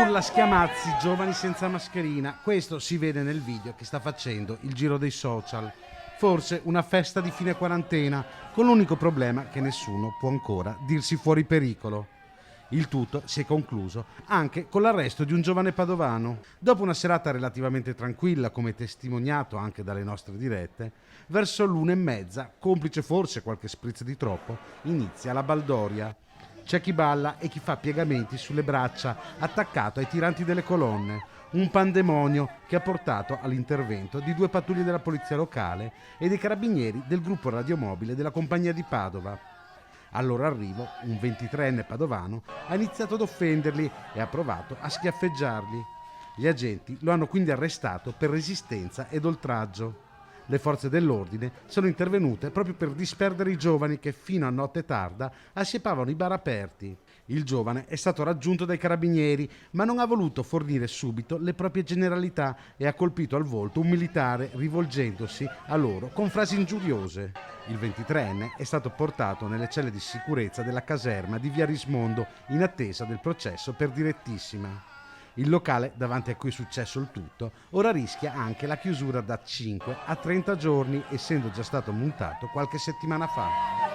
Urla, schiamazzi, giovani senza mascherina. Questo si vede nel video che sta facendo il giro dei social. Forse una festa di fine quarantena, con l'unico problema che nessuno può ancora dirsi fuori pericolo. Il tutto si è concluso anche con l'arresto di un giovane padovano. Dopo una serata relativamente tranquilla, come testimoniato anche dalle nostre dirette, verso l'1:30, complice forse qualche spritz di troppo, inizia la baldoria. C'è chi balla e chi fa piegamenti sulle braccia, attaccato ai tiranti delle colonne. Un pandemonio che ha portato all'intervento di 2 pattuglie della polizia locale e dei carabinieri del gruppo radiomobile della compagnia di Padova. Al loro arrivo, un 23enne padovano ha iniziato ad offenderli e ha provato a schiaffeggiarli. Gli agenti lo hanno quindi arrestato per resistenza ed oltraggio. Le forze dell'ordine sono intervenute proprio per disperdere i giovani che fino a notte tarda assiepavano i bar aperti. Il giovane è stato raggiunto dai carabinieri, ma non ha voluto fornire subito le proprie generalità e ha colpito al volto un militare rivolgendosi a loro con frasi ingiuriose. Il 23enne è stato portato nelle celle di sicurezza della caserma di Via Rismondo in attesa del processo per direttissima. Il locale davanti a cui è successo il tutto ora rischia anche la chiusura da 5 a 30 giorni, essendo già stato multato qualche settimana fa.